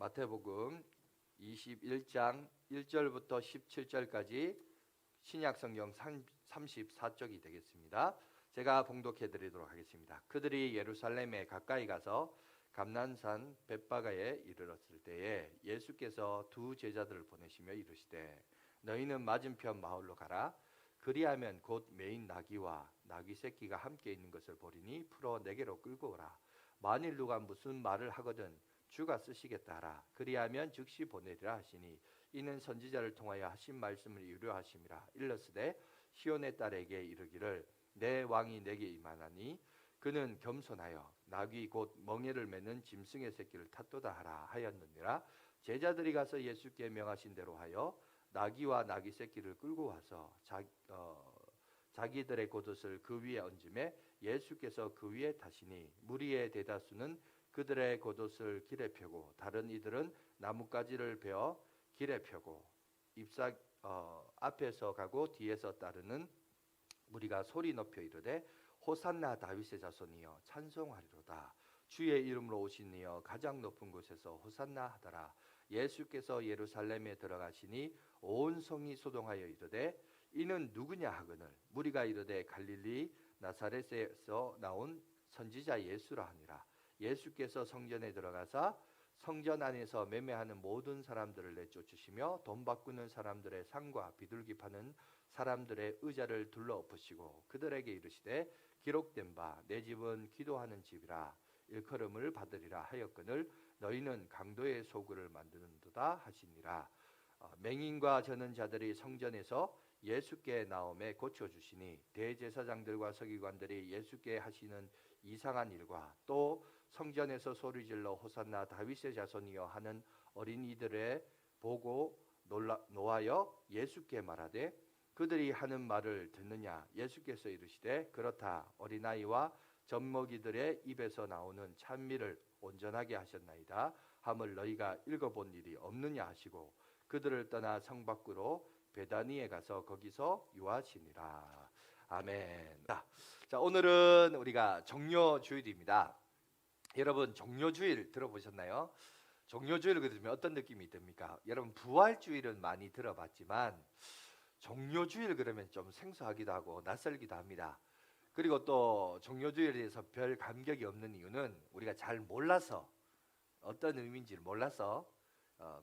마태복음 21장 1절부터 17절까지 신약성경 34쪽이 되겠습니다. 제가 봉독해 드리도록 하겠습니다. 그들이 예루살렘에 가까이 가서 감난산 벳바가에 이르렀을 때에 예수께서 두 제자들을 보내시며 이르시되 너희는 맞은편 마을로 가라. 그리하면 곧 매인 나귀와 나귀 새끼가 함께 있는 것을 보리니 풀어 내게로 끌고 오라. 만일 누가 무슨 말을 하거든 주가 쓰시겠다 하라. 그리하면 즉시 보내리라 하시니 이는 선지자를 통하여 하신 말씀을 이루하심이라. 일러스되 시온의 딸에게 이르기를 내 왕이 내게 임하나니 그는 겸손하여 나귀 곧 멍에를 매는 짐승의 새끼를 탔도다 하라 하였느니라. 제자들이 가서 예수께 명하신 대로 하여 나귀와 나귀 새끼를 끌고 와서 자기들의 겉옷을 그 위에 얹음에 예수께서 그 위에 타시니 무리의 대다수는 그들의 겉옷을 길에 펴고 다른 이들은 나뭇가지를 베어 길에 펴고 앞에서 가고 뒤에서 따르는 무리가 소리 높여 이르되 호산나 다윗의 자손이여 찬송하리로다. 주의 이름으로 오신 이여 가장 높은 곳에서 호산나 하더라. 예수께서 예루살렘에 들어가시니 온 성이 소동하여 이르되 이는 누구냐 하거늘 무리가 이르되 갈릴리 나사렛에서 나온 선지자 예수라 하니라. 예수께서 성전에 들어가사 성전 안에서 매매하는 모든 사람들을 내쫓으시며 돈 바꾸는 사람들의 상과 비둘기 파는 사람들의 의자를 둘러 엎으시고 그들에게 이르시되 기록된 바 내 집은 기도하는 집이라 일컬음을 받으리라 하였거늘 너희는 강도의 소굴을 만드는도다 하시니라. 맹인과 저는 자들이 성전에서 예수께 나옴에 고쳐주시니 대제사장들과 서기관들이 예수께 하시는 이상한 일과 또 성전에서 소리질러 호산나 다윗의 자손이여 하는 어린이들의 보고 노하여 예수께 말하되 그들이 하는 말을 듣느냐. 예수께서 이르시되 그렇다. 어린아이와 젖먹이들의 입에서 나오는 찬미를 온전하게 하셨나이다 함을 너희가 읽어본 일이 없느냐 하시고 그들을 떠나 성 밖으로 베다니에 가서 거기서 유하시니라. 아멘. 자, 오늘은 우리가 종료주일입니다. 여러분 종료주일 들어보셨나요? 종료주일을 들으면 어떤 느낌이 듭니까? 여러분 부활주일은 많이 들어봤지만 종료주일 그러면 좀 생소하기도 하고 낯설기도 합니다. 그리고 또 종료주일에 대해서 별 감격이 없는 이유는 우리가 잘 몰라서 어떤 의미인지를 몰라서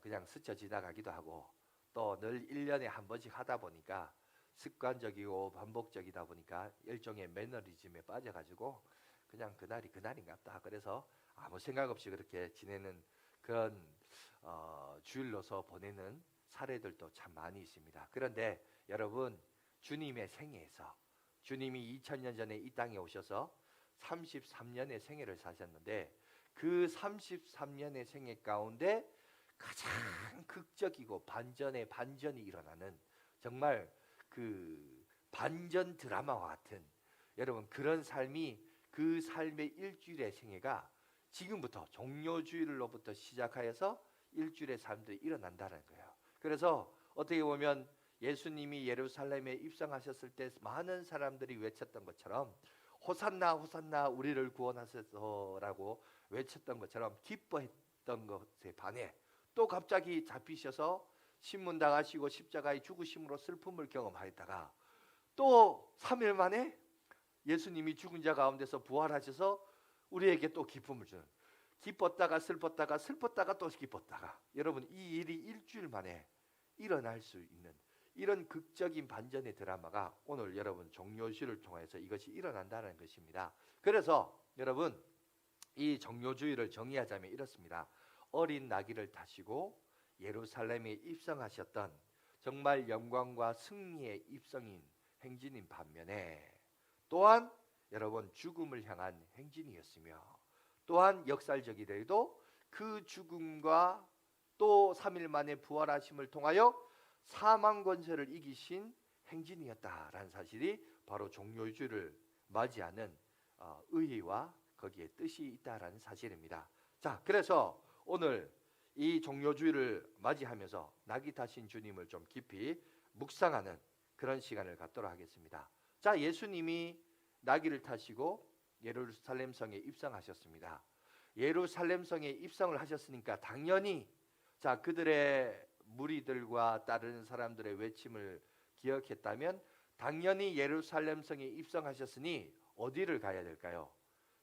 그냥 스쳐 지나가기도 하고 또 늘 1년에 한 번씩 하다 보니까 습관적이고 반복적이다 보니까 일종의 매너리즘에 빠져가지고 그냥 그날이 그날인갑다. 그래서 아무 생각 없이 그렇게 지내는 그런 주일로서 보내는 사례들도 참 많이 있습니다. 그런데 여러분 주님의 생애에서 주님이 2000년 전에 이 땅에 오셔서 33년의 생애를 사셨는데 그 33년의 생애 가운데 가장 극적이고 반전의 반전이 일어나는 정말 그 반전 드라마와 같은 여러분 그런 삶이 그 삶의 일주일의 생애가 지금부터 종료주일로부터 시작하여서 일주일의 삶들이 일어난다는 거예요. 그래서 어떻게 보면 예수님이 예루살렘에 입성하셨을 때 많은 사람들이 외쳤던 것처럼 호산나 호산나 우리를 구원하소서라고 외쳤던 것처럼 기뻐했던 것에 반해 또 갑자기 잡히셔서 신문당하시고 십자가의 죽으심으로 슬픔을 경험하였다가 또 3일 만에 예수님이 죽은 자 가운데서 부활하셔서 우리에게 또 기쁨을 주는 기뻤다가 슬펐다가 또 기뻤다가 여러분 이 일이 일주일 만에 일어날 수 있는 이런 극적인 반전의 드라마가 오늘 여러분 종료주일을 통해서 이것이 일어난다는 것입니다. 그래서 여러분 이 종료주일을 정의하자면 이렇습니다. 어린 나귀를 타시고 예루살렘에 입성하셨던 정말 영광과 승리의 입성인 행진인 반면에 또한 여러분 죽음을 향한 행진이었으며 또한 역설적이더라도 그 죽음과 또 3일 만에 부활하심을 통하여 사망 권세를 이기신 행진이었다라는 사실이 바로 종료주일을 맞이하는 의의와 거기에 뜻이 있다라는 사실입니다. 자, 그래서 오늘 이 종료주일을 맞이하면서 낙이 타신 주님을 좀 깊이 묵상하는 그런 시간을 갖도록 하겠습니다. 자, 예수님이 나귀를 타시고 예루살렘 성에 입성하셨습니다. 예루살렘 성에 입성을 하셨으니까 당연히 자 그들의 무리들과 따르는 사람들의 외침을 기억했다면 당연히 예루살렘 성에 입성하셨으니 어디를 가야 될까요?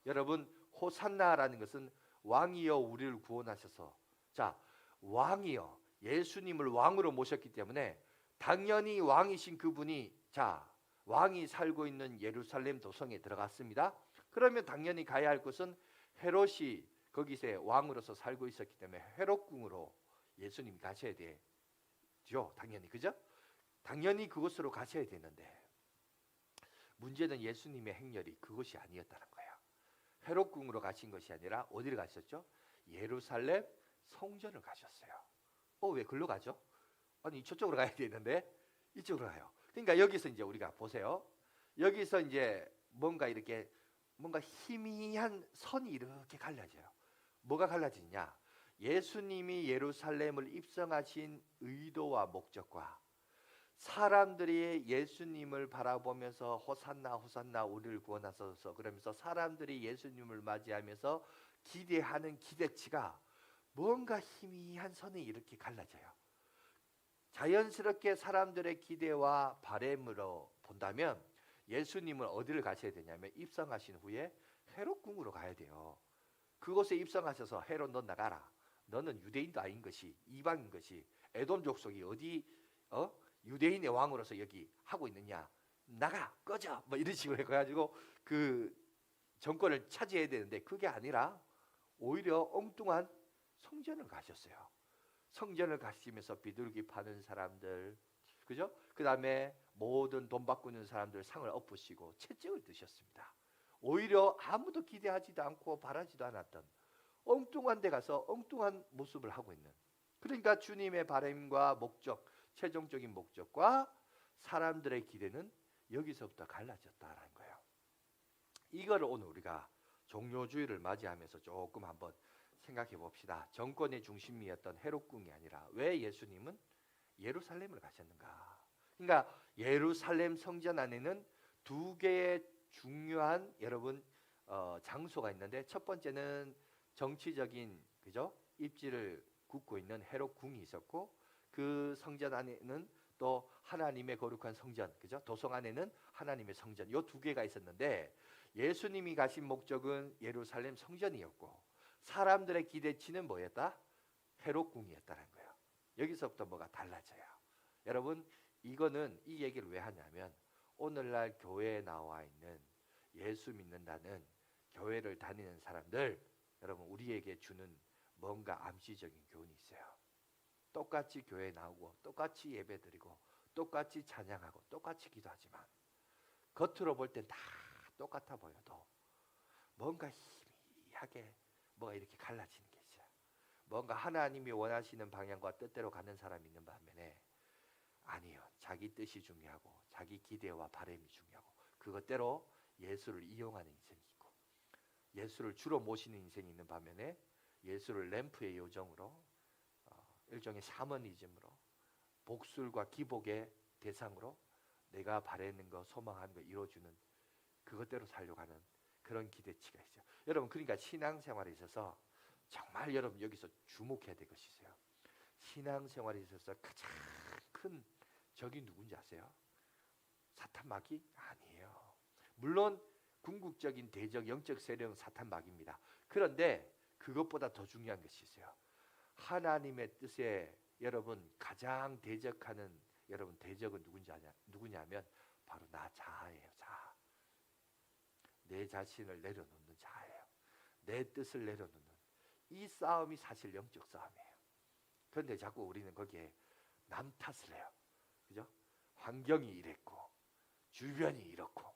여러분 호산나라는 것은 왕이여 우리를 구원하셔서 자 왕이여 예수님을 왕으로 모셨기 때문에 당연히 왕이신 그분이 자 왕이 살고 있는 예루살렘 도성에 들어갔습니다. 그러면 당연히 가야 할 곳은 헤롯이 거기서 왕으로서 살고 있었기 때문에 헤롯궁으로 예수님이 가셔야 되죠. 당연히 그죠? 당연히 그곳으로 가셔야 되는데 문제는 예수님의 행렬이 그곳이 아니었다는 거예요. 헤롯궁으로 가신 것이 아니라 어디를 가셨죠? 예루살렘 성전을 가셨어요. 왜 글로 가죠? 아니 저쪽으로 가야 되는데 이쪽으로 가요. 그러니까 여기서 이제 우리가 보세요. 여기서 이제 뭔가 희미한 선이 이렇게 갈라져요. 뭐가 갈라지냐? 예수님이 예루살렘을 입성하신 의도와 목적과 사람들이 예수님을 바라보면서 호산나 호산나 우리를 구원하소서 그러면서 사람들이 예수님을 맞이하면서 기대하는 기대치가 뭔가 희미한 선이 이렇게 갈라져요. 자연스럽게 사람들의 기대와 바램으로 본다면 예수님은 어디를 가셔야 되냐면 입성하신 후에 헤롯궁으로 가야 돼요. 그곳에 입성하셔서 헤롯 너 나가라. 너는 유대인도 아닌 것이 이방인 것이 에돔 족속이 어디 유대인의 왕으로서 여기 하고 있느냐 나가 꺼져 뭐 이런 식으로 해가지고 그 정권을 차지해야 되는데 그게 아니라 오히려 엉뚱한 성전을 가셨어요. 성전을 가시면서 비둘기 파는 사람들 그죠? 그 다음에 모든 돈 바꾸는 사람들 상을 엎으시고 채찍을 드셨습니다. 오히려 아무도 기대하지도 않고 바라지도 않았던 엉뚱한 데 가서 엉뚱한 모습을 하고 있는 그러니까 주님의 바람과 목적 최종적인 목적과 사람들의 기대는 여기서부터 갈라졌다라는 거예요. 이거를 오늘 우리가 종료주의를 맞이하면서 조금 한번 생각해 봅시다. 정권의 중심이었던 헤롯궁이 아니라 왜 예수님은 예루살렘을 가셨는가? 그러니까 예루살렘 성전 안에는 두 개의 중요한 여러분 장소가 있는데 첫 번째는 정치적인 그죠? 입지를 굳고 있는 헤롯궁이 있었고 그 성전 안에는 또 하나님의 거룩한 성전 그죠? 도성 안에는 하나님의 성전 요 두 개가 있었는데 예수님이 가신 목적은 예루살렘 성전이었고 사람들의 기대치는 뭐였다? 헤롯궁이었다는 거예요. 여기서부터 뭐가 달라져요. 여러분 이거는 이 얘기를 왜 하냐면 오늘날 교회에 나와 있는 예수 믿는다는 교회를 다니는 사람들 여러분 우리에게 주는 뭔가 암시적인 교훈이 있어요. 똑같이 교회에 나오고 똑같이 예배드리고 똑같이 찬양하고 똑같이 기도하지만 겉으로 볼 땐 다 똑같아 보여도 뭔가 희미하게 뭐가 이렇게 갈라지는 게 있어요. 뭔가 하나님이 원하시는 방향과 뜻대로 가는 사람이 있는 반면에 아니요. 자기 뜻이 중요하고 자기 기대와 바람이 중요하고 그것대로 예수를 이용하는 인생이 있고 예수를 주로 모시는 인생이 있는 반면에 예수를 램프의 요정으로 일종의 샤머니즘으로 복술과 기복의 대상으로 내가 바라는 거 소망하는 거 이루어주는 그것대로 살려고 하는 그런 기대치가 있어요. 여러분 그러니까 신앙생활에 있어서 정말 여러분 여기서 주목해야 될 것이 있어요. 신앙생활에 있어서 가장 큰 적이 누군지 아세요? 사탄 마귀? 아니에요. 물론 궁극적인 대적 영적 세력은 사탄 마귀입니다. 그런데 그것보다 더 중요한 것이 있어요. 하나님의 뜻에 여러분 가장 대적하는 여러분 대적은 누구냐면 바로 나 자아예요. 자아. 내 자신을 내려놓는 자아예요. 내 뜻을 내려놓는 이 싸움이 사실 영적 싸움이에요. 그런데 자꾸 우리는 거기에 남 탓을 해요. 그죠? 환경이 이랬고 주변이 이렇고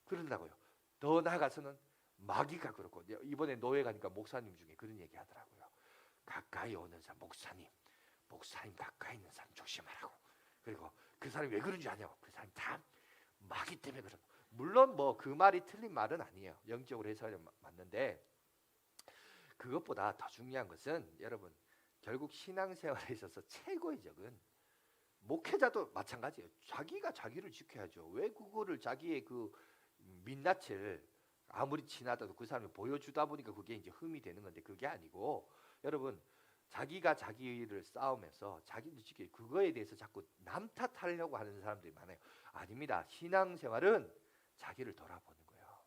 그런다고요. 더 나아가서는 마귀가 그렇고 이번에 노예 가니까 목사님 중에 그런 얘기 하더라고요. 가까이 오는 사람 목사님 가까이 있는 사람 조심하라고. 그리고 그 사람이 왜 그런 줄 아냐고. 그 사람이 다 마귀 때문에 그런. 물론 뭐 그 말이 틀린 말은 아니에요. 영적으로 해석하면 맞는데 그것보다 더 중요한 것은 여러분 결국 신앙생활에 있어서 최고의 적은 목회자도 마찬가지예요. 자기가 자기를 지켜야죠. 왜 그거를 자기의 그 민낯을 아무리 친하다도 그 사람이 보여주다 보니까 그게 이제 흠이 되는 건데, 그게 아니고 여러분, 자기가 자기를 싸우면서 자기도 지키 그거에 대해서 자꾸 남 탓하려고 하는 사람들이 많아요. 아닙니다. 신앙생활은 자기를 돌아보는 거예요.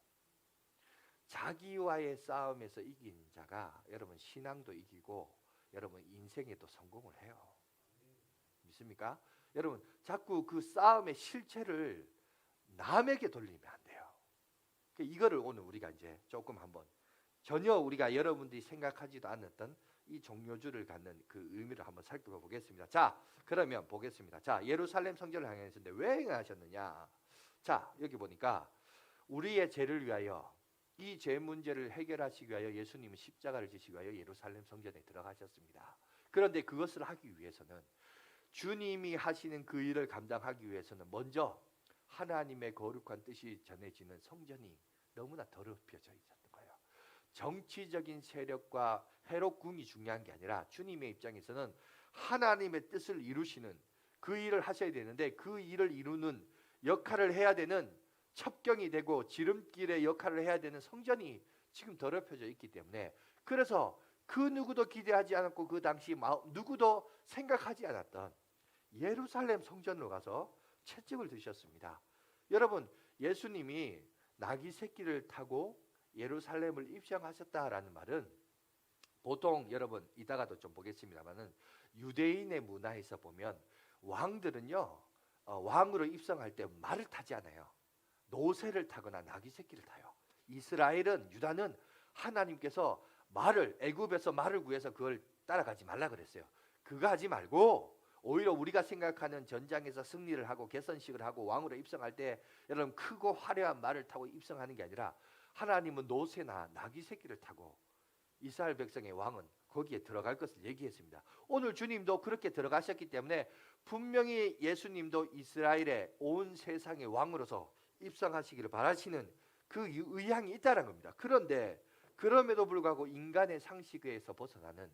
자기와의 싸움에서 이긴 자가 여러분 신앙도 이기고 여러분 인생에도 성공을 해요. 믿습니까? 여러분 자꾸 그 싸움의 실체를 남에게 돌리면 안 돼요. 이거를 오늘 우리가 이제 조금 한번 전혀 우리가 여러분들이 생각하지도 않았던 이 종료주를 갖는 그 의미를 한번 살펴보겠습니다. 자, 그러면 보겠습니다. 자, 예루살렘 성전을 향하셨는데 왜 행하셨느냐? 자, 여기 보니까 우리의 죄를 위하여 이 죄 문제를 해결하시기 위하여 예수님은 십자가를 지시기 위하여 예루살렘 성전에 들어가셨습니다. 그런데 그것을 하기 위해서는 주님이 하시는 그 일을 감당하기 위해서는 먼저 하나님의 거룩한 뜻이 전해지는 성전이 너무나 더럽혀져 있었던 거예요. 정치적인 세력과 회록궁이 중요한 게 아니라 주님의 입장에서는 하나님의 뜻을 이루시는 그 일을 하셔야 되는데 그 일을 이루는 역할을 해야 되는 첩경이 되고 지름길의 역할을 해야 되는 성전이 지금 더럽혀져 있기 때문에 그래서 그 누구도 기대하지 않았고 그 당시 누구도 생각하지 않았던 예루살렘 성전으로 가서 채찍을 드셨습니다. 여러분 예수님이 나귀 새끼를 타고 예루살렘을 입성하셨다라는 말은 보통 여러분 이따가도 좀 보겠습니다만은 유대인의 문화에서 보면 왕들은요 왕으로 입성할 때 말을 타지 않아요. 노새를 타거나 나귀 새끼를 타요. 이스라엘은 유다는 하나님께서 말을 애굽에서 말을 구해서 그걸 따라가지 말라 그랬어요. 그거 하지 말고 오히려 우리가 생각하는 전장에서 승리를 하고 개선식을 하고 왕으로 입성할 때 여러분 크고 화려한 말을 타고 입성하는 게 아니라 하나님은 노새나 나귀 새끼를 타고 이스라엘 백성의 왕은 거기에 들어갈 것을 얘기했습니다. 오늘 주님도 그렇게 들어가셨기 때문에 분명히 예수님도 이스라엘의 온 세상의 왕으로서 입성하시기를 바라시는 그 의향이 있다는 겁니다. 그런데 그럼에도 불구하고 인간의 상식에서 벗어나는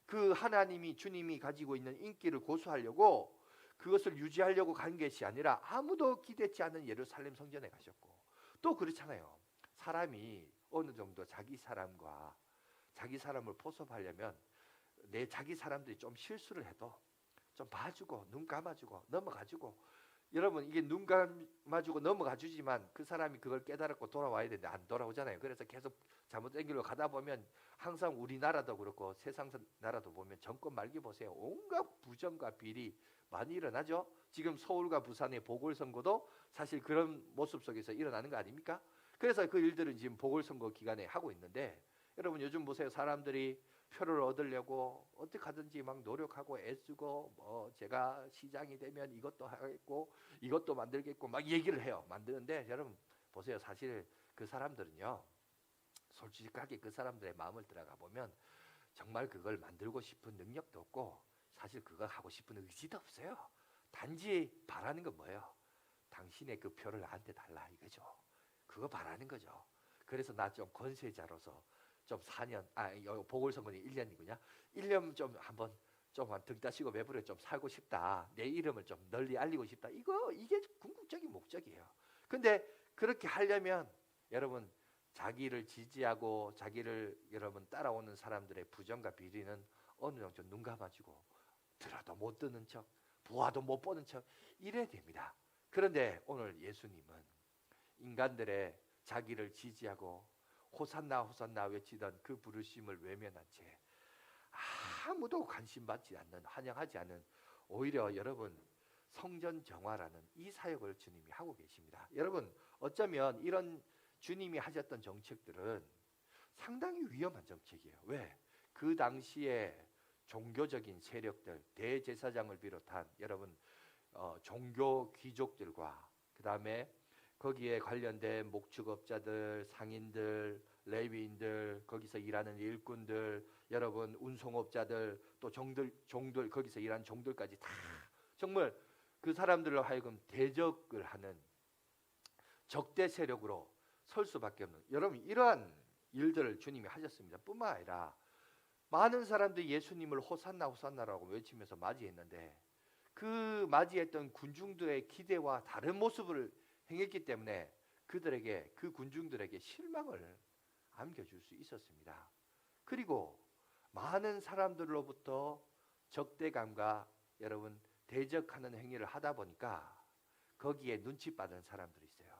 그 하나님이 주님이 가지고 있는 인기를 고수하려고 그것을 유지하려고 간 것이 아니라 아무도 기대치 않은 예루살렘 성전에 가셨고 또 그렇잖아요. 사람이 어느 정도 자기 사람과 자기 사람을 포섭하려면 내 자기 사람들이 좀 실수를 해도 좀 봐주고 눈 감아주고 넘어가주고 여러분 이게 눈 감아주고 넘어가주지만 그 사람이 그걸 깨달았고 돌아와야 되는데 안 돌아오잖아요. 그래서 계속 잘못된 길로 가다 보면 항상 우리나라도 그렇고 세상 나라도 보면 정권 말기 보세요. 온갖 부정과 비리 많이 일어나죠. 지금 서울과 부산의 보궐선거도 사실 그런 모습 속에서 일어나는 거 아닙니까? 그래서 그 일들은 지금 보궐선거 기간에 하고 있는데 여러분 요즘 보세요. 사람들이 표를 얻으려고 어떻게 하든지 막 노력하고 애쓰고 뭐 제가 시장이 되면 이것도 하겠고 이것도 만들겠고 막 얘기를 해요. 만드는데 여러분 보세요. 사실 그 사람들은요. 솔직하게 그 사람들의 마음을 들어가 보면 정말 그걸 만들고 싶은 능력도 없고 사실 그거 하고 싶은 의지도 없어요. 단지 바라는 건 뭐예요? 당신의 그 표를 나한테 달라 이거죠. 그거 바라는 거죠. 그래서 나 좀 권세자로서 좀 4년 보궐선거는 1년이군요. 1년 좀 한번 좀 등 따시고 매부려 좀 살고 싶다. 내 이름을 좀 널리 알리고 싶다. 이게 궁극적인 목적이에요. 근데 그렇게 하려면 여러분 자기를 지지하고 자기를 여러분 따라오는 사람들의 부정과 비리는 어느 정도 눈 감아주고 들어도 못 듣는 척 보아도 못 보는 척 이래야 됩니다. 그런데 오늘 예수님은 인간들의 자기를 지지하고 호산나 호산나 외치던 그 부르심을 외면한 채 아무도 관심 받지 않는 환영하지 않는 오히려 여러분 성전 정화라는 이 사역을 주님이 하고 계십니다. 여러분 어쩌면 이런 주님이 하셨던 정책들은 상당히 위험한 정책이에요. 왜? 그 당시에 종교적인 세력들 대제사장을 비롯한 여러분 종교 귀족들과 그 다음에 거기에 관련된 목축업자들, 상인들, 레위인들, 거기서 일하는 일꾼들, 여러분 운송업자들, 또 종들 거기서 일하는 종들까지 다 정말 그 사람들로 하여금 대적을 하는 적대 세력으로 설 수밖에 없는 여러분 이러한 일들을 주님이 하셨습니다. 뿐만 아니라 많은 사람들이 예수님을 호산나 호산나라고 외치면서 맞이했는데 그 맞이했던 군중들의 기대와 다른 모습을 행했기 때문에 그들에게, 그 군중들에게 실망을 안겨줄 수 있었습니다. 그리고 많은 사람들로부터 적대감과 여러분 대적하는 행위를 하다 보니까 거기에 눈치 빠른 사람들이 있어요.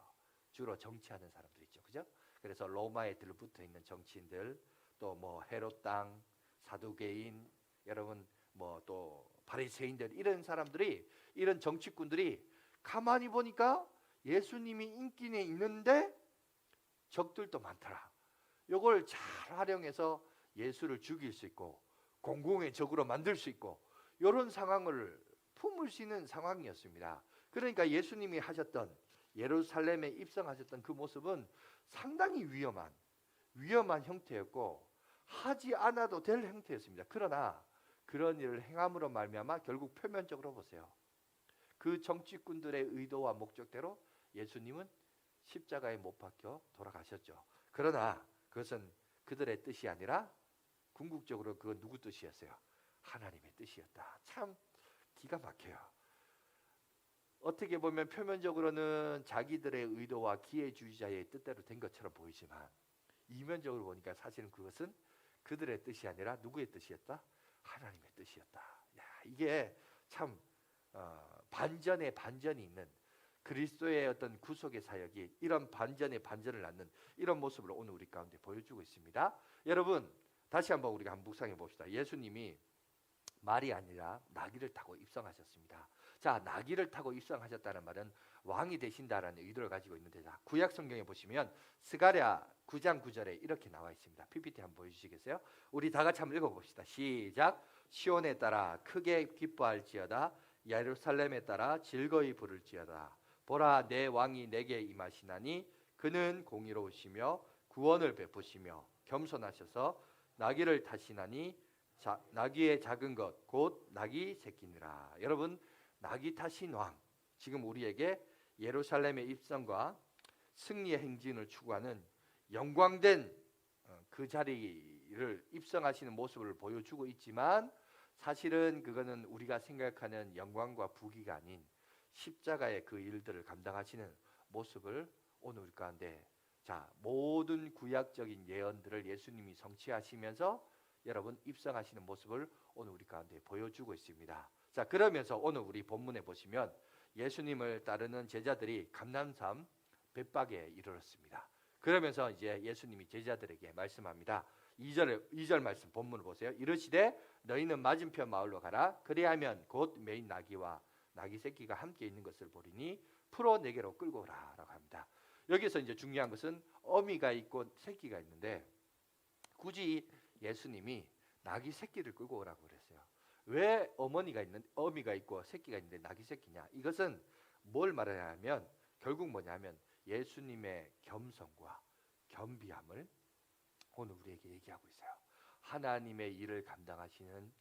주로 정치하는 사람들 있죠, 그죠? 그래서 로마에 들붙어 있는 정치인들, 또 뭐 헤롯 땅, 사두개인, 여러분 뭐 또 바리새인들, 이런 사람들이, 이런 정치꾼들이 가만히 보니까 예수님이 인기는 있는데 적들도 많더라. 요걸 잘 활용해서 예수를 죽일 수 있고 공공의 적으로 만들 수 있고, 이런 상황을 품을 수 있는 상황이었습니다. 그러니까 예수님이 하셨던, 예루살렘에 입성하셨던 그 모습은 상당히 위험한 형태였고 하지 않아도 될 형태였습니다. 그러나 그런 일을 행함으로 말미암아 결국 표면적으로 보세요. 그 정치꾼들의 의도와 목적대로 예수님은 십자가에 못 박혀 돌아가셨죠. 그러나 그것은 그들의 뜻이 아니라 궁극적으로 그건 누구 뜻이었어요? 하나님의 뜻이었다. 참 기가 막혀요. 어떻게 보면 표면적으로는 자기들의 의도와 기회주의자의 뜻대로 된 것처럼 보이지만 이면적으로 보니까 사실은 그것은 그들의 뜻이 아니라 누구의 뜻이었다? 하나님의 뜻이었다. 야, 이게 참 반전에 반전이 있는 그리스도의 어떤 구속의 사역이 이런 반전에 반전을 낳는 이런 모습을 오늘 우리 가운데 보여주고 있습니다. 여러분, 다시 한번 우리가 한번 묵상해 봅시다. 예수님이 말이 아니라 나귀를 타고 입성하셨습니다. 자, 나귀를 타고 입성하셨다는 말은 왕이 되신다라는 의도를 가지고 있는데, 자, 구약 성경에 보시면 스가랴 9장 9절에 이렇게 나와 있습니다. PPT 한번 보여주시겠어요? 우리 다 같이 한번 읽어봅시다. 시작. 시온에 따라 크게 기뻐할지어다. 예루살렘에 따라 즐거이 부를지어다. 보라, 내 왕이 내게 임하시나니 그는 공의로우시며 구원을 베푸시며 겸손하셔서 나귀를 타시나니 나귀의 작은 것 곧 나귀 새끼니라. 여러분, 나귀 타신 왕, 지금 우리에게 예루살렘의 입성과 승리의 행진을 추구하는 영광된 그 자리를 입성하시는 모습을 보여주고 있지만, 사실은 그거는 우리가 생각하는 영광과 부귀가 아닌 십자가의 그 일들을 감당하시는 모습을 오늘 우리 가운데, 자, 모든 구약적인 예언들을 예수님이 성취하시면서 여러분 입성하시는 모습을 오늘 우리 가운데 보여주고 있습니다. 자, 그러면서 오늘 우리 본문에 보시면 예수님을 따르는 제자들이 감람산 벳박에 이르렀습니다. 그러면서 이제 예수님이 제자들에게 말씀합니다. 2절 말씀 본문을 보세요. 이르시되 너희는 맞은편 마을로 가라. 그리하면 곧 매인 나귀와 나귀 새끼가 함께 있는 것을 보리니 풀어 내게로 끌고 오라라고 합니다. 여기서 이제 중요한 것은 어미가 있고 새끼가 있는데, 굳이 예수님이 나귀 새끼를 끌고 오라고 그랬어요. 왜 어미가 있고 새끼가 있는데 나귀 새끼냐? 이것은 뭘 말하냐면 결국 뭐냐면 예수님의 겸손과 겸비함을 오늘 우리에게 얘기하고 있어요. 하나님의 일을 감당하시는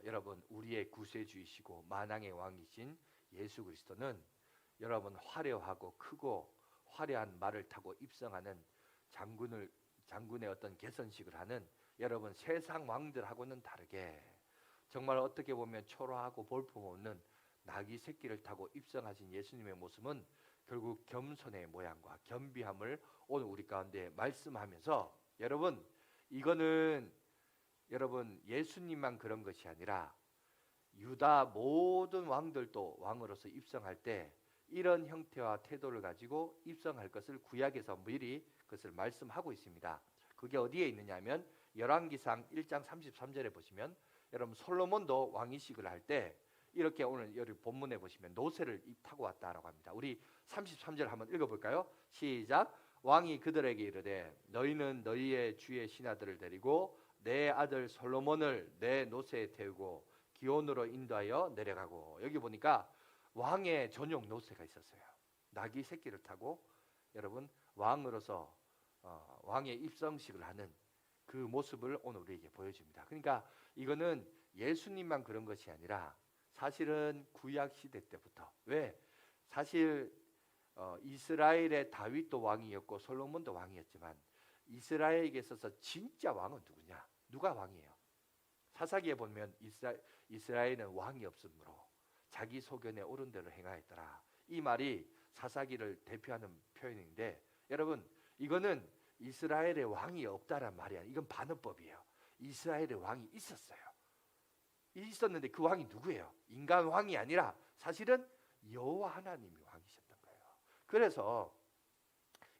여러분, 우리의 구세주이시고 만왕의 왕이신 예수 그리스도는 여러분 화려하고 크고 화려한 말을 타고 입성하는 장군의 어떤 개선식을 하는 여러분 세상 왕들하고는 다르게 정말 어떻게 보면 초라하고 볼품없는 나귀 새끼를 타고 입성하신 예수님의 모습은 결국 겸손의 모양과 겸비함을 오늘 우리 가운데 말씀하면서, 여러분 이거는 여러분 예수님만 그런 것이 아니라 유다 모든 왕들도 왕으로서 입성할 때 이런 형태와 태도를 가지고 입성할 것을 구약에서 미리 그것을 말씀하고 있습니다. 그게 어디에 있느냐면 열왕기상 1장 33절에 보시면 여러분 솔로몬도 왕이식을 할 때 이렇게 오늘 여기 본문에 보시면 노새를 타고 왔다라고 합니다. 우리 33절 한번 읽어볼까요? 시작. 왕이 그들에게 이르되 너희는 너희의 주의 신하들을 데리고 내 아들 솔로몬을 내 노새에 태우고 기온으로 인도하여 내려가고. 여기 보니까 왕의 전용 노새가 있었어요. 나귀 새끼를 타고 여러분 왕으로서 왕의 입성식을 하는 그 모습을 오늘 우리에게 보여줍니다. 그러니까 이거는 예수님만 그런 것이 아니라 사실은 구약 시대 때부터, 왜? 사실 이스라엘의 다윗도 왕이었고 솔로몬도 왕이었지만 이스라엘에게 있어서 진짜 왕은 누구냐? 누가 왕이에요? 사사기에 보면 이스라엘은 왕이 없으므로 자기 소견에 옳은 대로 행하였더라. 이 말이 사사기를 대표하는 표현인데 여러분 이거는 이스라엘의 왕이 없다란 말이 아니에요. 이건 반어법이에요. 이스라엘의 왕이 있었어요. 있었는데 그 왕이 누구예요? 인간 왕이 아니라 사실은 여호와 하나님이 왕이셨던 거예요. 그래서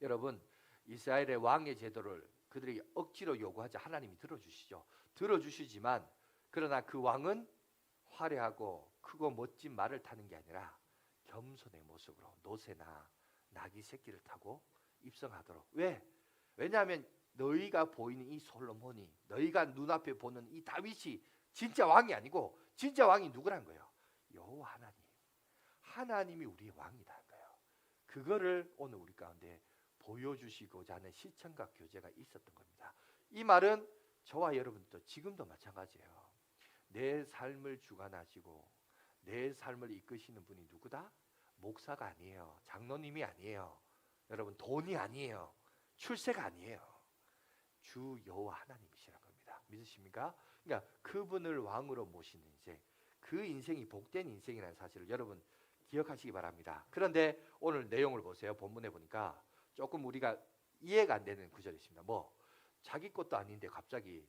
여러분 이스라엘의 왕의 제도를 그들이 억지로 요구하자 하나님이 들어주시죠. 들어주시지만 그러나 그 왕은 화려하고 크고 멋진 말을 타는 게 아니라 겸손의 모습으로 노새나 나귀 새끼를 타고 입성하도록. 왜? 왜냐하면 너희가 보이는 이 솔로몬이, 너희가 눈앞에 보는 이 다윗이 진짜 왕이 아니고 진짜 왕이 누구란 거예요? 여호와 하나님. 하나님이 우리의 왕이라는 거예요. 그거를 오늘 우리 가운데 보여주시고자 하는 시청각 교제가 있었던 겁니다. 이 말은 저와 여러분도 지금도 마찬가지예요. 내 삶을 주관하시고 내 삶을 이끄시는 분이 누구다? 목사가 아니에요. 장로님이 아니에요. 여러분 돈이 아니에요. 출세가 아니에요. 주 여호와 하나님이시라는 겁니다. 믿으십니까? 그러니까 그분을 왕으로 모시는 인생, 그 인생이 복된 인생이라는 사실을 여러분 기억하시기 바랍니다. 그런데 오늘 내용을 보세요. 본문에 보니까 조금 우리가 이해가 안 되는 구절이 있습니다. 뭐 자기 것도 아닌데 갑자기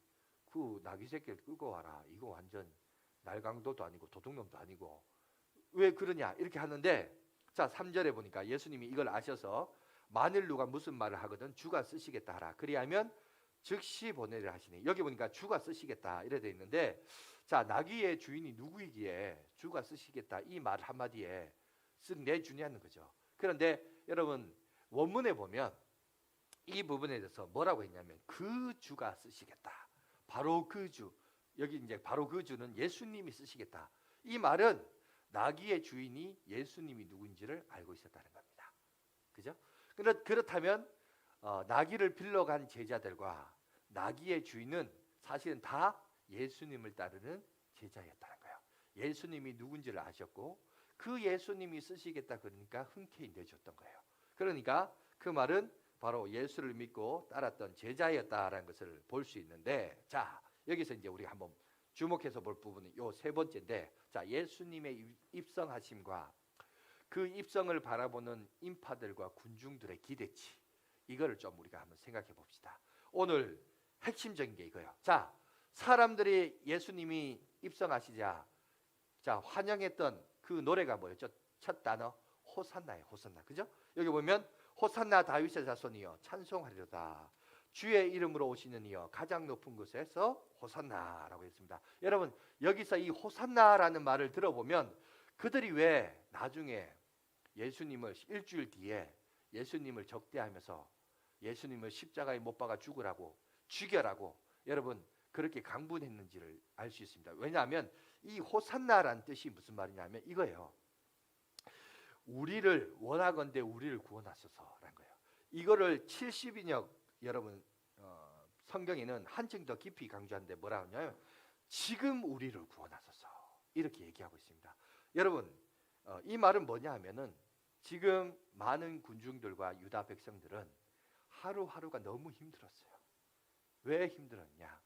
그 나귀 새끼를 끌고 와라. 이거 완전 날강도도 아니고 도둑놈도 아니고 왜 그러냐 이렇게 하는데, 자 3절에 보니까 예수님이 이걸 아셔서 만일 누가 무슨 말을 하거든 주가 쓰시겠다 하라. 그리하면 즉시 보내리라 하시니, 여기 보니까 주가 쓰시겠다 이래 돼 있는데, 자 나귀의 주인이 누구이기에 주가 쓰시겠다 이 말 한마디에 쓱 내주냐는 거죠. 그런데 여러분 원문에 보면 이 부분에 대해서 뭐라고 했냐면 그 주가 쓰시겠다. 바로 그 주. 여기 이제 바로 그 주는 예수님이 쓰시겠다. 이 말은 나귀의 주인이 예수님이 누군지를 알고 있었다는 겁니다. 그죠? 그렇다면 나귀를 빌려간 제자들과 나귀의 주인은 사실은 다 예수님을 따르는 제자였다는 거예요. 예수님이 누군지를 아셨고 그 예수님이 쓰시겠다 그러니까 흔쾌히 내줬던 거예요. 그러니까 그 말은 바로 예수를 믿고 따랐던 제자였다라는 것을 볼 수 있는데, 자 여기서 이제 우리가 한번 주목해서 볼 부분은 요 세 번째인데, 자 예수님의 입성하심과 그 입성을 바라보는 인파들과 군중들의 기대치, 이거를 좀 우리가 한번 생각해 봅시다. 오늘 핵심적인 게 이거예요. 자 사람들이 예수님이 입성하시자 자 환영했던 그 노래가 뭐였죠? 첫 단어 호산나예요. 호산나. 그죠? 여기 보면 호산나 다윗의 자손이여 찬송하리로다. 주의 이름으로 오시는 이여 가장 높은 곳에서 호산나라고 했습니다. 여러분 여기서 이 호산나라는 말을 들어보면 그들이 왜 나중에 예수님을 일주일 뒤에 예수님을 적대하면서 예수님을 십자가에 못 박아 죽여라고 여러분 그렇게 강분했는지를 알 수 있습니다. 왜냐하면 이 호산나라는 뜻이 무슨 말이냐면 이거예요. 우리를 원하건대 우리를 구원하소서라는 거예요. 이거를 70인역 여러분 성경에는 한층 더 깊이 강조하는데 뭐라 하냐면 지금 우리를 구원하소서 이렇게 얘기하고 있습니다. 여러분 이 말은 뭐냐 하면은 지금 많은 군중들과 유다 백성들은 하루하루가 너무 힘들었어요. 왜 힘들었냐?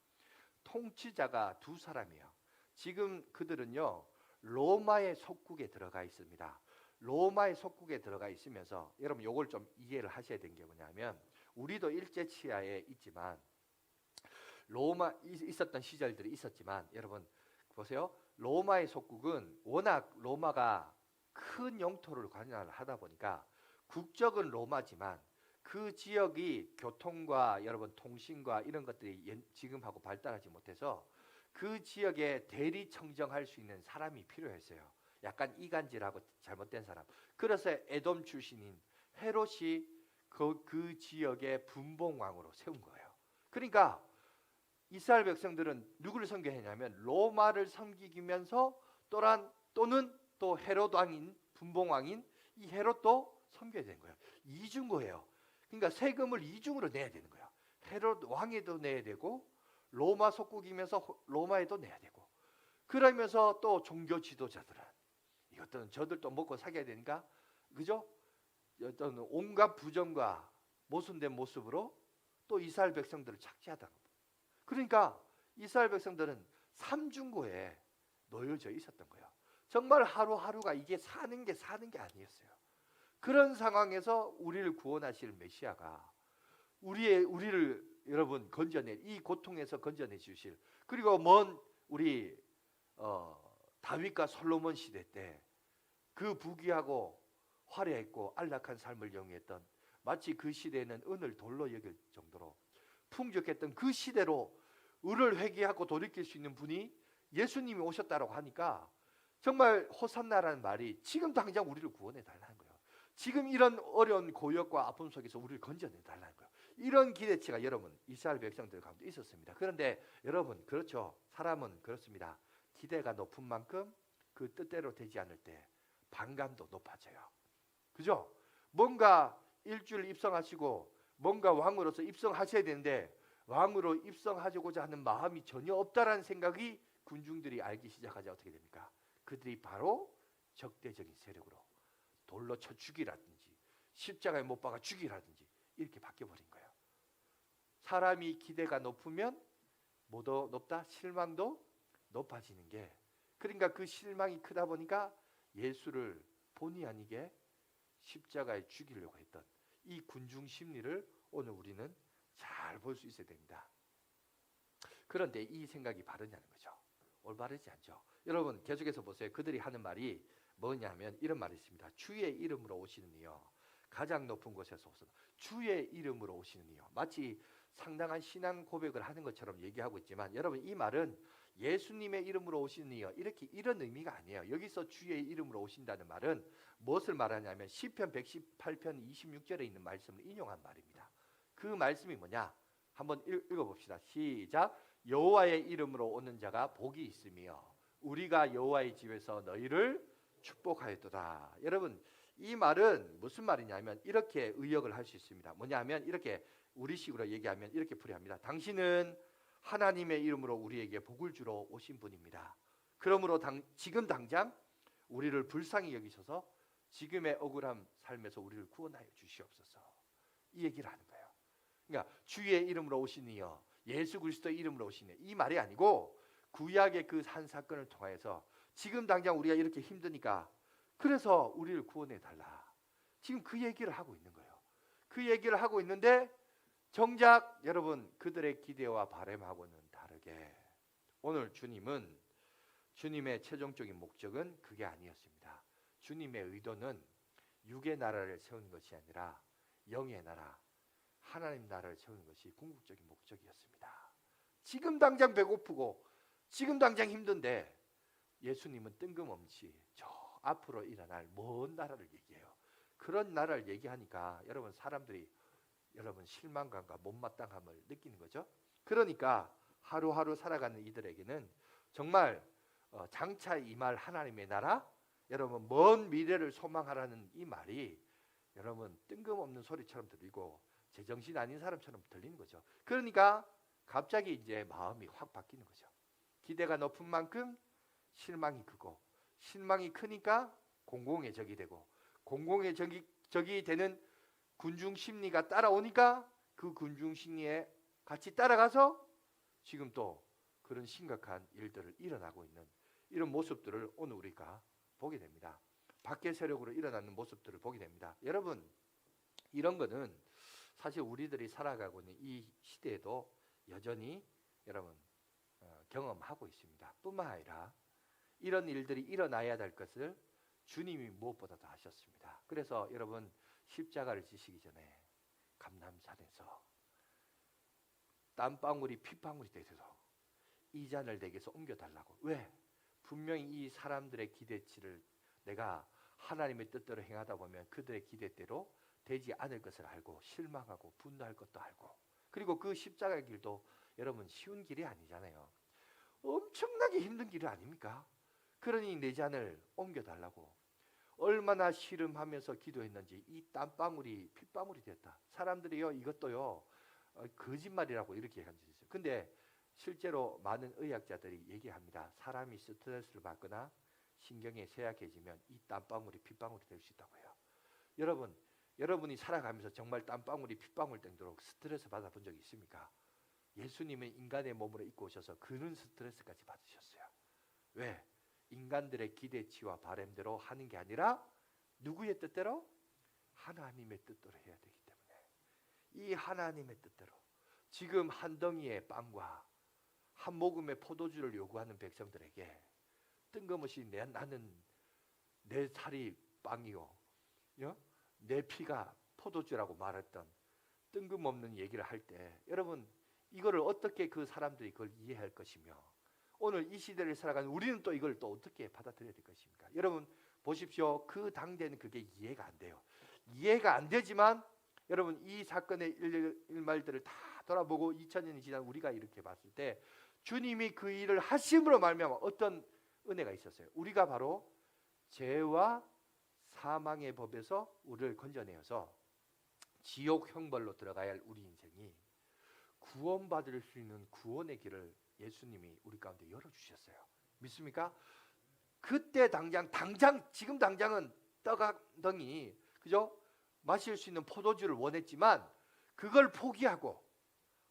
통치자가 두 사람이에요. 지금 그들은요 로마의 속국에 들어가 있습니다. 로마의 속국에 들어가 있으면서 여러분 요걸 좀 이해를 하셔야 되는 게 뭐냐면 우리도 일제 치하에 있지만 로마 있었던 시절들이 있었지만 여러분 보세요. 로마의 속국은 워낙 로마가 큰 영토를 관할을 하다 보니까 국적은 로마지만 그 지역이 교통과 여러분 통신과 이런 것들이 지금하고 발달하지 못해서 그 지역에 대리 청정할 수 있는 사람이 필요했어요. 약간 이간질하고 잘못된 사람. 그래서 에돔 출신인 헤롯이 그 지역의 분봉왕으로 세운 거예요. 그러니까 이스라엘 백성들은 누구를 섬겨했냐면 로마를 섬기면서 또는 또 헤롯 왕인 분봉왕인 이 헤롯도 섬겨야 되는 거예요. 이중거예요. 그러니까 세금을 이중으로 내야 되는 거예요. 헤롯 왕에도 내야 되고 로마 속국이면서 로마에도 내야 되고, 그러면서 또 종교 지도자들은 이것들은 저들도 먹고 살아야 되니까 그죠? 어떤 온갖 부정과 모순된 모습으로 또 이스라엘 백성들을 착취하다. 그러니까 이스라엘 백성들은 삼중고에 놓여져 있었던 거예요. 정말 하루하루가 이게 사는 게 아니었어요. 그런 상황에서 우리를 구원하실 메시아가 우리를 여러분 건져내 이 고통에서 건져내 주실 그리고 먼 우리 다윗과 솔로몬 시대 때 그 부귀하고 화려했고 안락한 삶을 영위했던 마치 그 시대에는 은을 돌로 여길 정도로 풍족했던 그 시대로 을을 회개하고 돌이킬 수 있는 분이 예수님이 오셨다고 하니까 정말 호산나라는 말이 지금 당장 우리를 구원해 달라는 거예요. 지금 이런 어려운 고역과 아픔 속에서 우리를 건져내 달라는 거예요. 이런 기대치가 여러분 이스라엘 백성들 가운데 있었습니다. 그런데 여러분 그렇죠. 사람은 그렇습니다. 기대가 높은 만큼 그 뜻대로 되지 않을 때 반감도 높아져요. 그죠? 뭔가 일주일 입성하시고 뭔가 왕으로서 입성하셔야 되는데 왕으로 입성하고자 하는 마음이 전혀 없다라는 생각이 군중들이 알기 시작하자 어떻게 됩니까? 그들이 바로 적대적인 세력으로 돌로 쳐 죽이라든지 십자가에 못 박아 죽이라든지 이렇게 바뀌어버린 거예요. 사람이 기대가 높으면 뭐도 높다? 실망도 높아지는 게 그러니까 그 실망이 크다 보니까 예수를 본의 아니게 십자가에 죽이려고 했던 이 군중 심리를 오늘 우리는 잘 볼 수 있어야 됩니다. 그런데 이 생각이 바르냐는 거죠. 올바르지 않죠. 여러분 계속해서 보세요. 그들이 하는 말이 뭐냐면 이런 말이 있습니다. 주의 이름으로 오시는 이여 가장 높은 곳에서 오소서. 주의 이름으로 오시는 이여. 마치 상당한 신앙 고백을 하는 것처럼 얘기하고 있지만 여러분 이 말은 예수님의 이름으로 오시는 이여 이렇게 이런 의미가 아니에요. 여기서 주의 이름으로 오신다는 말은 무엇을 말하냐면 시편 118편 26절에 있는 말씀을 인용한 말입니다. 그 말씀이 뭐냐? 한번 읽어봅시다. 시작. 여호와의 이름으로 오는 자가 복이 있으며 우리가 여호와의 집에서 너희를 축복하였도다. 여러분 이 말은 무슨 말이냐면 이렇게 의역을 할 수 있습니다. 뭐냐면 이렇게 우리식으로 얘기하면 이렇게 풀이합니다. 당신은 하나님의 이름으로 우리에게 복을 주러 오신 분입니다. 그러므로 지금 당장 우리를 불쌍히 여기셔서 지금의 억울한 삶에서 우리를 구원하여 주시옵소서. 이 얘기를 하는 거예요. 그러니까 주의 이름으로 오시니여 예수 그리스도의 이름으로 오시니 이 말이 아니고 구약의 그 한 사건을 통해서 지금 당장 우리가 이렇게 힘드니까 그래서 우리를 구원해 달라. 지금 그 얘기를 하고 있는 거예요. 그 얘기를 하고 있는데 정작 여러분 그들의 기대와 바람하고는 다르게 오늘 주님의 최종적인 목적은 그게 아니었습니다. 주님의 의도는 육의 나라를 세우는 것이 아니라 영의 나라 하나님 나라를 세우는 것이 궁극적인 목적이었습니다. 지금 당장 배고프고 지금 당장 힘든데 예수님은 뜬금없이 저 앞으로 일어날 먼 나라를 얘기해요. 그런 나라를 얘기하니까 여러분 사람들이 여러분 실망감과 못마땅함을 느끼는 거죠. 그러니까 하루하루 살아가는 이들에게는 정말 장차 임할 하나님의 나라 여러분 먼 미래를 소망하라는 이 말이 여러분 뜬금없는 소리처럼 들리고 제정신 아닌 사람처럼 들리는 거죠. 그러니까 갑자기 이제 마음이 확 바뀌는 거죠. 기대가 높은 만큼 실망이 크고 실망이 크니까 공공의 적이 되고 공공의 적이 되는 군중 심리가 따라오니까 그 군중 심리에 같이 따라가서 지금 또 그런 심각한 일들을 일어나고 있는 이런 모습들을 오늘 우리가 보게 됩니다. 밖의 세력으로 일어나는 모습들을 보게 됩니다. 여러분 이런 거는 사실 우리들이 살아가고 있는 이 시대에도 여전히 여러분 경험하고 있습니다. 뿐만 아니라 이런 일들이 일어나야 될 것을 주님이 무엇보다도 하셨습니다. 그래서 여러분 십자가를 지시기 전에 감람산에서 땀방울이 핏방울이 되셔서 이 잔을 내게서 옮겨달라고. 왜? 분명히 이 사람들의 기대치를 내가 하나님의 뜻대로 행하다 보면 그들의 기대대로 되지 않을 것을 알고 실망하고 분노할 것도 알고 그리고 그 십자가의 길도 여러분 쉬운 길이 아니잖아요. 엄청나게 힘든 길이 아닙니까? 그러니 내 잔을 옮겨달라고 얼마나 씨름하면서 기도했는지 이 땀방울이 핏방울이 됐다. 사람들이요 이것도요 거짓말이라고 이렇게 얘기한 적이 있어요. 근데 실제로 많은 의학자들이 얘기합니다. 사람이 스트레스를 받거나 신경이 쇠약해지면 이 땀방울이 핏방울이 될 수 있다고 해요. 여러분이 살아가면서 정말 땀방울이 핏방울 되도록 스트레스 받아본 적이 있습니까? 예수님은 인간의 몸으로 입고 오셔서 그런 스트레스까지 받으셨어요. 왜? 인간들의 기대치와 바람대로 하는 게 아니라 누구의 뜻대로? 하나님의 뜻대로 해야 되기 때문에 이 하나님의 뜻대로 지금 한 덩이의 빵과 한 모금의 포도주를 요구하는 백성들에게 뜬금없이 나는 내 살이 빵이요, 내 피가 포도주라고 말했던 뜬금없는 얘기를 할 때 여러분 이거를 어떻게 그 사람들이 그걸 이해할 것이며 오늘 이 시대를 살아가는 우리는 또 이걸 또 어떻게 받아들여야 될 것입니까? 여러분 보십시오. 그 당대는 그게 이해가 안 돼요. 이해가 안 되지만 여러분 이 사건의 일말들을 다 돌아보고 2000년이 지난 우리가 이렇게 봤을 때 주님이 그 일을 하심으로 말미암아 어떤 은혜가 있었어요. 우리가 바로 죄와 사망의 법에서 우리를 건져내어서 지옥 형벌로 들어가야 할 우리 인생이 구원받을 수 있는 구원의 길을 예수님이 우리 가운데 열어주셨어요. 믿습니까? 그때 당장 지금 당장은 떡 한 덩이 그죠? 마실 수 있는 포도주를 원했지만 그걸 포기하고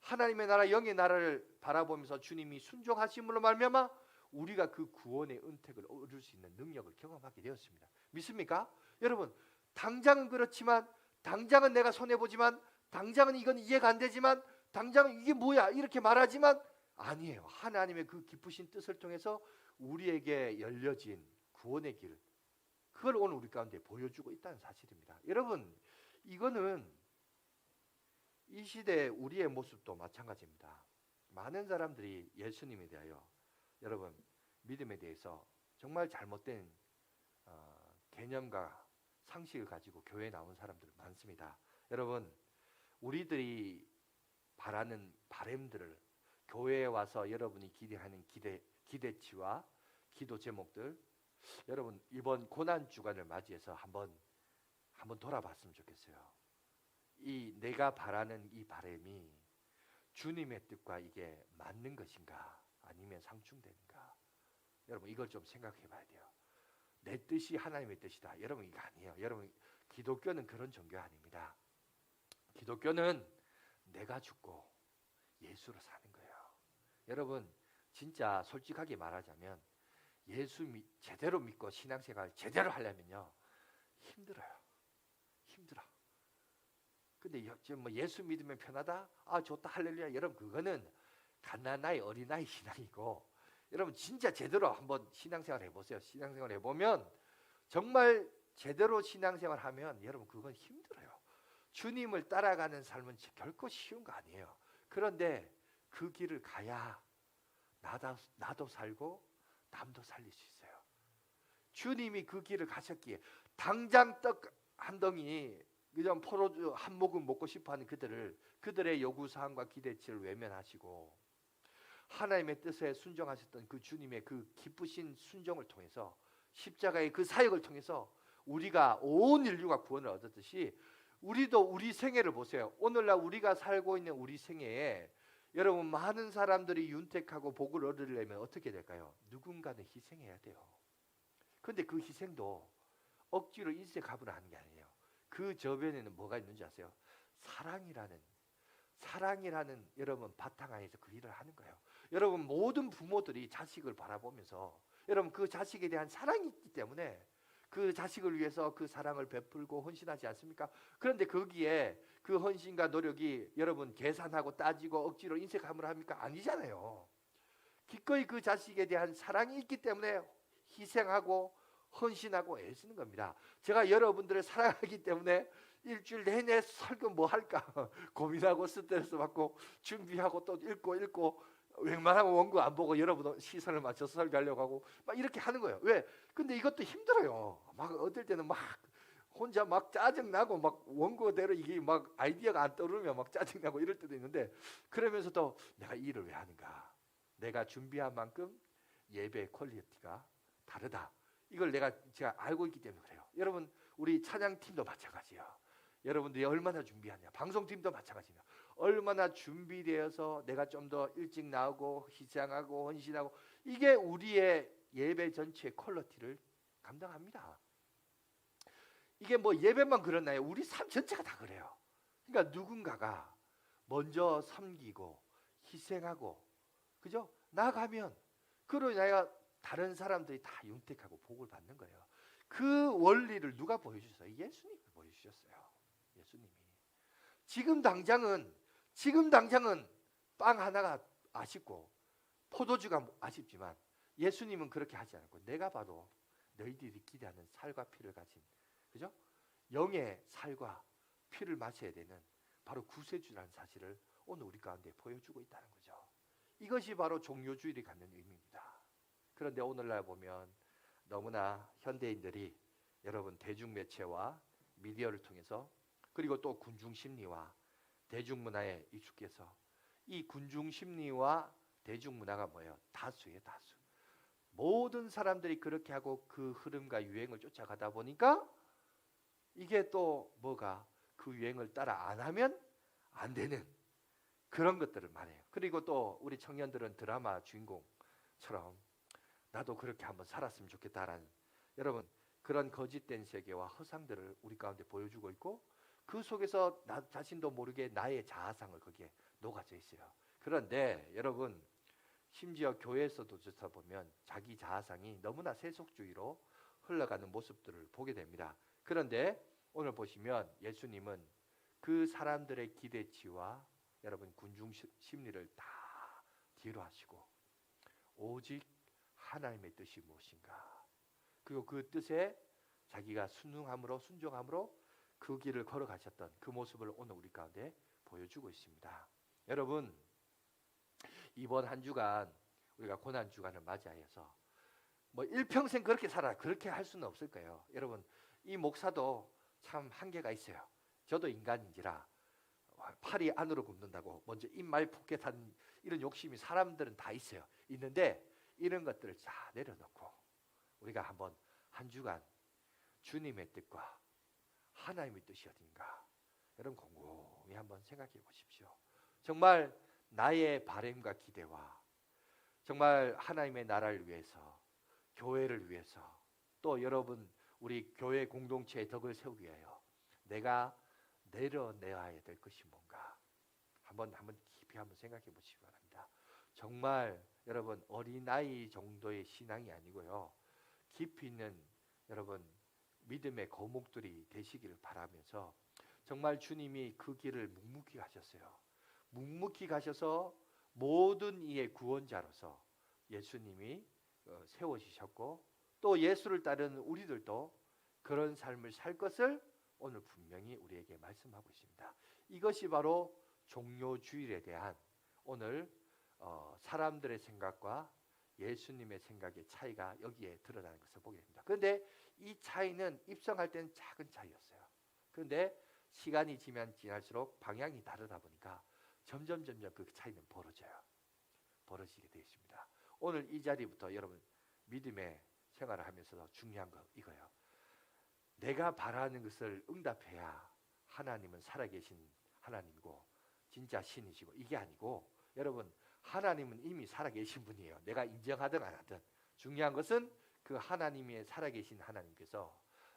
하나님의 나라 영의 나라를 바라보면서 주님이 순종하심으로 말미암아 우리가 그 구원의 은택을 얻을 수 있는 능력을 경험하게 되었습니다. 믿습니까? 여러분 당장은 그렇지만 당장은 내가 손해보지만 당장은 이건 이해가 안 되지만 당장은 이게 뭐야 이렇게 말하지만 아니에요. 하나님의 그 기쁘신 뜻을 통해서 우리에게 열려진 구원의 길 그걸 오늘 우리 가운데 보여주고 있다는 사실입니다. 여러분 이거는 이 시대 우리의 모습도 마찬가지입니다. 많은 사람들이 예수님에 대하여 여러분 믿음에 대해서 정말 잘못된 개념과 상식을 가지고 교회에 나온 사람들 많습니다. 여러분 우리들이 바라는 바램들을 교회에 와서 여러분이 기대하는 기대치와 기도 제목들 여러분 이번 고난 주간을 맞이해서 한번 돌아봤으면 좋겠어요. 이 내가 바라는 이 바램이 주님의 뜻과 이게 맞는 것인가 아니면 상충되는가 여러분 이걸 좀 생각해 봐야 돼요. 내 뜻이 하나님의 뜻이다. 여러분 이거 아니에요. 여러분 기독교는 그런 종교 아닙니다. 기독교는 내가 죽고 예수로 사는 거예요. 여러분 진짜 솔직하게 말하자면 예수 제대로 믿고 신앙생활 제대로 하려면요 힘들어요. 힘들어. 근데 지금 뭐 예수 믿으면 편하다? 아 좋다 할렐루야. 여러분 그거는 갓난아이 어린아이 신앙이고 여러분 진짜 제대로 한번 신앙생활 해보세요. 신앙생활 해보면 정말 제대로 신앙생활 하면 여러분 그건 힘들어요. 주님을 따라가는 삶은 결코 쉬운 거 아니에요. 그런데 그 길을 가야 나도 살고 남도 살릴 수 있어요. 주님이 그 길을 가셨기에 당장 떡 한 덩이 그냥 포도주 한 모금 먹고 싶어하는 그들의 요구사항과 기대치를 외면하시고 하나님의 뜻에 순종하셨던 그 주님의 그 기쁘신 순종을 통해서 십자가의 그 사역을 통해서 우리가 온 인류가 구원을 얻었듯이 우리도 우리 생애를 보세요. 오늘날 우리가 살고 있는 우리 생애에 여러분 많은 사람들이 윤택하고 복을 얻으려면 어떻게 될까요? 누군가는 희생해야 돼요. 그런데 그 희생도 억지로 인색합으로 하는 게 아니에요. 그 저변에는 뭐가 있는지 아세요? 사랑이라는 여러분 바탕하에서 그 일을 하는 거예요. 여러분 모든 부모들이 자식을 바라보면서 여러분 그 자식에 대한 사랑이 있기 때문에 그 자식을 위해서 그 사랑을 베풀고 헌신하지 않습니까? 그런데 거기에 그 헌신과 노력이 여러분 계산하고 따지고 억지로 인색함을 합니까? 아니잖아요. 기꺼이 그 자식에 대한 사랑이 있기 때문에 희생하고 헌신하고 애쓰는 겁니다. 제가 여러분들을 사랑하기 때문에 일주일 내내 설교 뭐 할까 고민하고 스트레스 받고 준비하고 또 읽고 웬만하면 원고 안 보고 여러분 시선을 맞춰서 설교하려고 하고 막 이렇게 하는 거예요. 왜? 근데 이것도 힘들어요. 막 어떨 때는 막 혼자 막 짜증나고 막 원고대로 이게 막 아이디어가 안 떠오르면 막 짜증나고 이럴 때도 있는데 그러면서도 내가 이 일을 왜 하는가? 내가 준비한 만큼 예배의 퀄리티가 다르다. 이걸 제가 알고 있기 때문에 그래요. 여러분 우리 찬양팀도 마찬가지예요. 여러분들이 얼마나 준비하냐. 방송팀도 마찬가지예요. 얼마나 준비되어서 내가 좀 더 일찍 나오고 희생하고 헌신하고 이게 우리의 예배 전체의 퀄리티를 감당합니다. 이게 뭐 예배만 그렇나요? 우리 삶 전체가 다 그래요. 그러니까 누군가가 먼저 섬기고 희생하고 그죠? 나가면 그로 인하여 다른 사람들이 다 윤택하고 복을 받는 거예요. 그 원리를 누가 보여주셨어요? 예수님이 보여주셨어요. 예수님이. 지금 당장은 빵 하나가 아쉽고 포도주가 아쉽지만 예수님은 그렇게 하지 않고 내가 봐도 너희들이 기대하는 살과 피를 가진, 그죠? 영의 살과 피를 마셔야 되는 바로 구세주라는 사실을 오늘 우리 가운데 보여주고 있다는 거죠. 이것이 바로 종료주일이 갖는 의미입니다. 그런데 오늘날 보면 너무나 현대인들이 여러분 대중매체와 미디어를 통해서 그리고 또 군중심리와 대중문화에 익숙해서 이 군중심리와 대중문화가 뭐예요? 다수예요, 다수. 모든 사람들이 그렇게 하고 그 흐름과 유행을 쫓아가다 보니까 이게 또 뭐가 그 유행을 따라 안 하면 안 되는 그런 것들을 말해요. 그리고 또 우리 청년들은 드라마 주인공처럼 나도 그렇게 한번 살았으면 좋겠다라는 여러분 그런 거짓된 세계와 허상들을 우리 가운데 보여주고 있고 그 속에서 나 자신도 모르게 나의 자아상을 거기에 녹아져 있어요. 그런데 여러분 심지어 교회에서도 보면 자기 자아상이 너무나 세속주의로 흘러가는 모습들을 보게 됩니다. 그런데 오늘 보시면 예수님은 그 사람들의 기대치와 여러분 군중 심리를 다 뒤로 하시고 오직 하나님의 뜻이 무엇인가 그리고 그 뜻에 자기가 순종함으로 그 길을 걸어가셨던 그 모습을 오늘 우리 가운데 보여주고 있습니다. 여러분 이번 한 주간 우리가 고난 주간을 맞이하여서 뭐 일평생 그렇게 살아 그렇게 할 수는 없을 거예요. 여러분 이 목사도 참 한계가 있어요. 저도 인간인지라 팔이 안으로 굽는다고 먼저 입말 포켓한 이런 욕심이 사람들은 다 있어요. 있는데 이런 것들을 다 내려놓고 우리가 한번 한 주간 주님의 뜻과 하나님의 뜻이 어딘가 여러분 곰곰이 한번 생각해 보십시오. 정말 나의 바람과 기대와 정말 하나님의 나라를 위해서 교회를 위해서 또 여러분 우리 교회 공동체의 덕을 세우기 위하여 내가 내려내야 될 것이 뭔가 한번 깊이 한번 생각해 보시기 바랍니다. 정말 여러분 어린아이 정도의 신앙이 아니고요. 깊이 있는 여러분 믿음의 거목들이 되시기를 바라면서 정말 주님이 그 길을 묵묵히 가셨어요. 묵묵히 가셔서 모든 이의 구원자로서 예수님이 세워지셨고 또 예수를 따르는 우리들도 그런 삶을 살 것을 오늘 분명히 우리에게 말씀하고 있습니다. 이것이 바로 종료주일에 대한 오늘 사람들의 생각과 예수님의 생각의 차이가 여기에 드러나는 것을 보게 됩니다. 그런데 이 차이는 입성할 때는 작은 차이였어요. 그런데 시간이 지날수록 방향이 다르다 보니까 점점 그 차이는 벌어지게 되어 있습니다. 오늘 이 자리부터 여러분 믿음의 생활을 하면서 중요한 거 이거예요. 내가 바라는 것을 응답해야 하나님은 살아계신 하나님이고 진짜 신이시고 이게 아니고 여러분 하나님은 이미 살아계신 분이에요. 내가 인정하든 안 하든 중요한 것은 그 하나님의 살아계신 하나님께서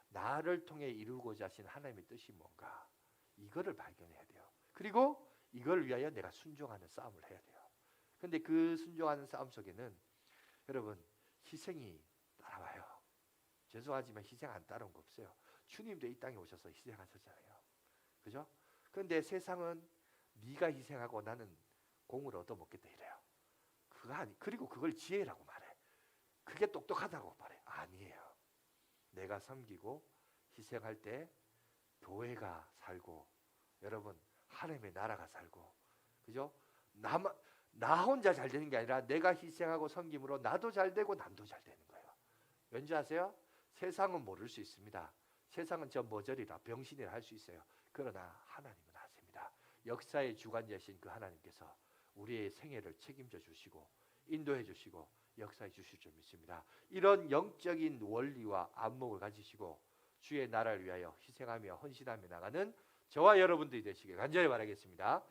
나를 통해 이루고자 하신 하나님의 뜻이 뭔가 이거를 발견해야 돼요. 그리고 이걸 위하여 내가 순종하는 싸움을 해야 돼요. 그런데 그 순종하는 싸움 속에는 여러분 희생이 따라와요. 죄송하지만 희생 안 따라온 거 없어요. 주님도 이 땅에 오셔서 희생하셨잖아요. 그죠? 그런데 세상은 네가 희생하고 나는 공을 얻어먹겠다 이래요. 그거 아니. 그리고 그걸 지혜라고 말해. 그게 똑똑하다고 말해. 아니에요. 내가 섬기고 희생할 때 교회가 살고 여러분 하나님의 나라가 살고 그죠? 나 혼자 잘 되는 게 아니라 내가 희생하고 섬김으로 나도 잘 되고 남도 잘 되는 거예요. 왠지 아세요? 세상은 모를 수 있습니다. 세상은 저 머저리라 병신이라 할 수 있어요. 그러나 하나님은 아십니다. 역사의 주관자신 그 하나님께서 우리의 생애를 책임져 주시고 인도해 주시고 역사해 주실 줄 믿습니다. 이런 영적인 원리와 안목을 가지시고 주의 나라를 위하여 희생하며 헌신하며 나가는 저와 여러분들이 되시길 간절히 바라겠습니다.